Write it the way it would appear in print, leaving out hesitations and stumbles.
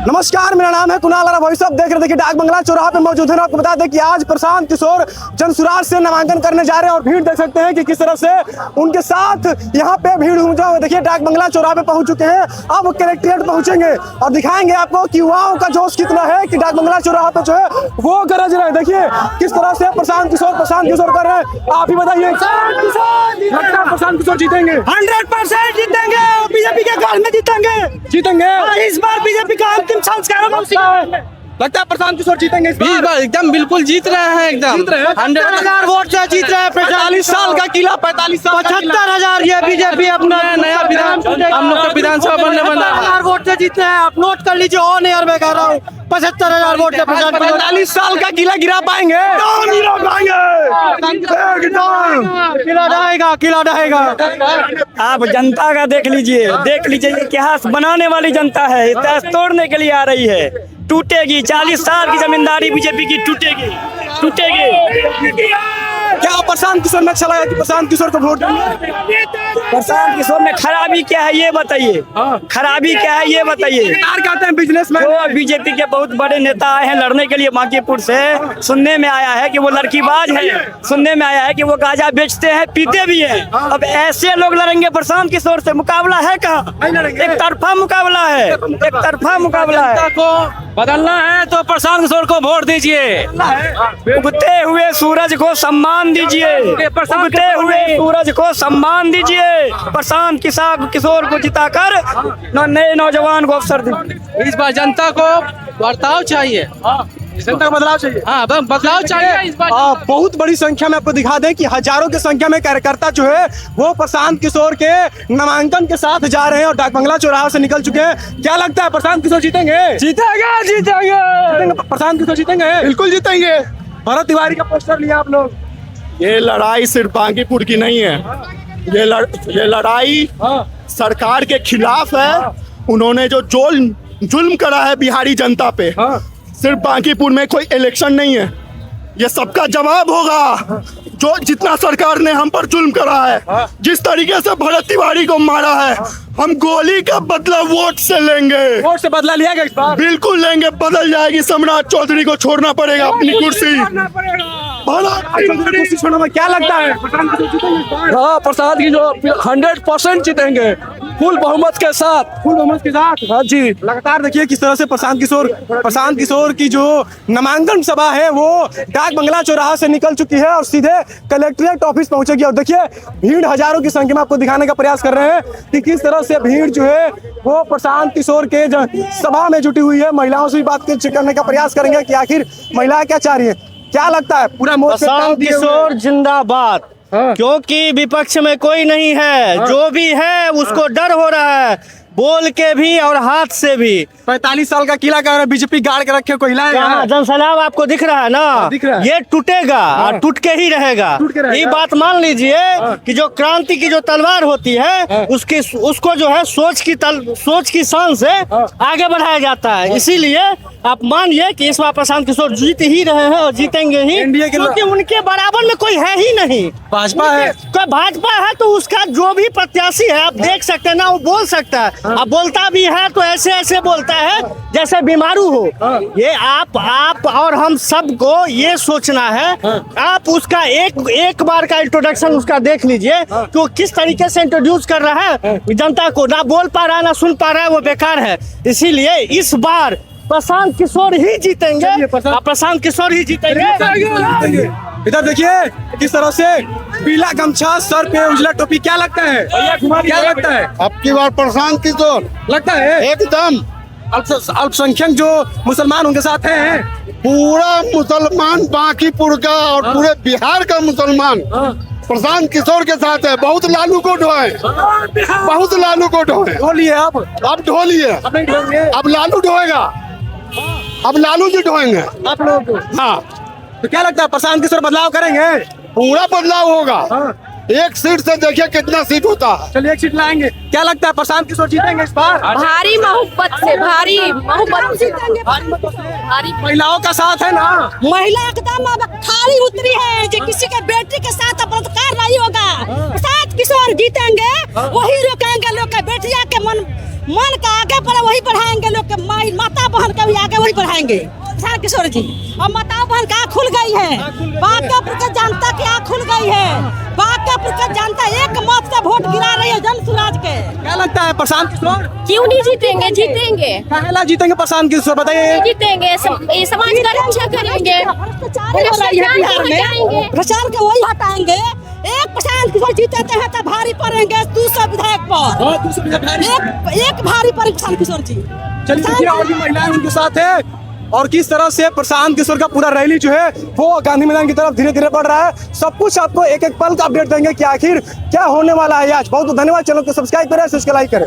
नमस्कार, मेरा नाम है कुणाल और भाई साहब देख रहे देखिए डाक बंगला चौराहा पे मौजूद है। आपको बता दें कि आज प्रशांत किशोर जनसुराज से नामांकन करने जा रहे हैं और भीड़ देख सकते हैं कि किस तरह से उनके साथ यहाँ पे भीड़ उमड़ा हुआ। देखिए डाक बंगला चौराहा पे पहुंच चुके हैं, अब कलेक्ट्रेट पहुंचेंगे और दिखाएंगे आपको कि युवाओं का जोश कितना है कि डाक बंगला चौराहा पे जो है वो गरज रहे। देखिए किस तरह से प्रशांत किशोर कर रहे हैं। आप ही बताइए, लगता है प्रशांत किशोर जीतेंगे? 100% जीतेंगे, बीजेपी के घर में जीतेंगे। इस बार बीजेपी का अंतिम संस्कार लगता है प्रशांत किशोर जीतेंगे इस बार? एकदम बिल्कुल जीत रहे हैं, एकदम 100,000 वोट से जीत रहे हैं। 45 साल का किला, 45 साल 75,000 ये बीजेपी अपना नया विधान हम लोग का विधानसभा बनने बना है। 75,000 वोट से जीत रहे हैं। आप नोट कर लीजिए, ऑन एयर में कह रहा हूँ 75,000 वोट से 45 साल का किला गिरा पाएंगे? किला ढहेगा। आप जनता का देख लीजिए इतिहास बनाने वाली जनता है, इतिहास तोड़ने के लिए आ रही है। टूटेगी, 40 साल की जमींदारी बीजेपी की टूटेगी। क्या प्रशांत किशोर में अच्छा लगा कि प्रशांत किशोर को वोट देंगे? प्रशांत किशोर में खराबी क्या है ये बताइए, खराबी क्या है ये बताइए। कहते हैं बिजनेस में जो बीजेपी के बहुत बड़े नेता आए हैं लड़ने के लिए बांकीपुर से, सुनने में आया है कि वो लड़कीबाज है, सुनने में आया है कि वो गांजा बेचते हैं, पीते भी हैं। अब ऐसे लोग लड़ेंगे प्रशांत किशोर से? मुकाबला है कहाँ? एक तरफा मुकाबला है, एक तरफा मुकाबला है। को बदलना है तो प्रशांत किशोर को वोट दीजिए। उगते हुए सूरज को सम्मान दीजिए, उगते हुए सूरज को सम्मान दीजिए। प्रशांत किशोर को जिताकर नए नौजवान को अवसर दीजिए। इस बार जनता को बर्ताव चाहिए, जनता का बदलाव चाहिए। हाँ बदलाव चाहिए इस बार। बहुत बड़ी संख्या में आपको दिखा दें कि हजारों की संख्या में कार्यकर्ता जो है वो प्रशांत किशोर के नामांकन के साथ जा रहे हैं और डाक बंगला चौराहा से निकल चुके हैं। क्या लगता है प्रशांत किशोर जीतेंगे? जीतेंगे। प्रशांत किशोर जीतेंगे? बिल्कुल जीतेंगे। भरत तिवारी का पोस्टर लिया आप लोग। ये लड़ाई सिर्फ बांकीपुर की नहीं है, ये लड़ाई सरकार के खिलाफ है। उन्होंने जो जुल्म करा है बिहारी जनता पे, सिर्फ बांकीपुर में कोई इलेक्शन नहीं है, ये सबका जवाब होगा। जो जितना सरकार ने हम पर जुल्म करा है, जिस तरीके से भरत तिवारी को मारा है, हम गोली का बदला वोट से लेंगे। वोट से बदला लिया गया इस बार? बिल्कुल लेंगे। बदल जाएगी, सम्राट चौधरी को छोड़ना पड़ेगा अपनी कुर्सी। कुर्सी छोड़ना में क्या लगता है प्रशांत किशोर जीतेंगे इस बार? हाँ, प्रशांत की जो 100% जीतेंगे, फुल बहुमत के साथ। हाँ जी। लगातार देखिए किस तरह से प्रशांत किशोर की जो नामांकन सभा है वो डाक बंगला चौराहा से निकल चुकी है और सीधे कलेक्ट्रेट ऑफिस पहुंचेगी। और देखिए भीड़ हजारों की संख्या में आपको दिखाने का प्रयास कर रहे हैं कि किस तरह से भीड़ जो है वो प्रशांत किशोर के सभा में जुटी हुई है। महिलाओं से भी बात करने का प्रयास करेंगे कि आखिर महिलाएं क्या चाह रही है। क्या लगता है पूरा प्रशांत किशोर जिंदाबाद, क्योंकि विपक्ष में कोई नहीं है। जो भी है उसको डर हो रहा है, बोल के भी और हाथ से भी। 45 साल का किला का बीजेपी गाड़ के रखे, कोई हिलाएगा? जनसैलाब आपको दिख रहा है ना? दिख रहा है। ये टूटेगा और टूट के ही रहेगा। ये बात मान लीजिए कि जो क्रांति की जो तलवार होती है उसको जो है सोच की शान से आगे बढ़ाया जाता है। इसीलिए आप मानिए कि इस बार प्रशांत किशोर जीत ही रहे हैं और जीतेंगे ही, क्योंकि उनके बराबर में कोई है ही नहीं। भाजपा है, भाजपा है तो उसका जो भी प्रत्याशी है आप देख सकते हैं ना, वो बोल सकता है। अब बोलता भी है तो ऐसे बोलता है जैसे बीमारू हो। ये आप और हम सबको ये सोचना है। आप उसका एक बार का इंट्रोडक्शन उसका देख लीजिए कि वो किस तरीके से इंट्रोड्यूस कर रहा है जनता को। ना बोल पा रहा है ना सुन पा रहा है, वो बेकार है। इसीलिए इस बार प्रशांत किशोर ही जीतेंगे, प्रशांत किशोर ही जीतेंगे। इधर देखिए किस तरह से पीला गमछा, सर पे उजला टोपी। क्या लगता है? क्या लगता है अब की बार प्रशांत किशोर लगता है? एकदम अल्पसंख्यक जो मुसलमान उनके साथ हैं, पूरा मुसलमान बांकीपुर का और पूरे बिहार का मुसलमान प्रशांत किशोर के साथ है। बहुत लालू को ढोए, बहुत लालू को ढोए। ढोलिए अब ढोलिए, अब लालू ढोएगा, अब लालू जी ढोएंगे आप लोगों को। हाँ, तो क्या लगता है प्रशांत किशोर बदलाव करेंगे? पूरा बदलाव होगा। एक सीट से देखिए कितना सीट होता है। चलिए एक सीट लाएंगे। क्या लगता है प्रशांत किशोर जीतेंगे इस बार? भारी मोहब्बत से, भारी मोहब्बत से भारी। महिलाओं का साथ है ना? महिला एकदम अब खाली उतरी है, जो किसी के बेटी के साथ बलात्कार नहीं होगा। प्रशांत किशोर जीतेंगे, वही रोकेंगे लोग के बेटिया के मन का आगे बढ़े वही बढ़ाएंगे, लोग के माता बहन का भी आगे वही बढ़ाएंगे। प्रशांत किशोर जी और माता बहन का आँख खुल गई है, बांकापुर के जनता की आँख खुल गई है, बांकापुर के जनता एक मत से वोट गिरा रही है जन स्वराज के। क्या लगता है प्रशांत किशोर क्यों नहीं जीतेंगे? जीतेंगे, काहेला जीतेंगे प्रशांत किशोर, बताइए। जीतेंगे, ये समाज का रक्षा करेंगे, भ्रष्टाचार हो रही है बिहार में, भ्रष्टाचार के वही हटाएंगे। एक प्रशांत किशोर जीते हैं तो भारी पड़ेंगे 200 विधायक पर, एक भारी पड़े प्रशांत किशोर जी। चलिए देखिए और भी महिलाएं उनके साथ है और किस तरह से प्रशांत किशोर का पूरा रैली जो है वो गांधी मैदान की तरफ धीरे धीरे बढ़ रहा है। सब कुछ आपको एक एक पल का अपडेट देंगे कि आखिर क्या होने वाला है आज। बहुत बहुत धन्यवाद। चैनल को सब्सक्राइब करें, लाइक करें।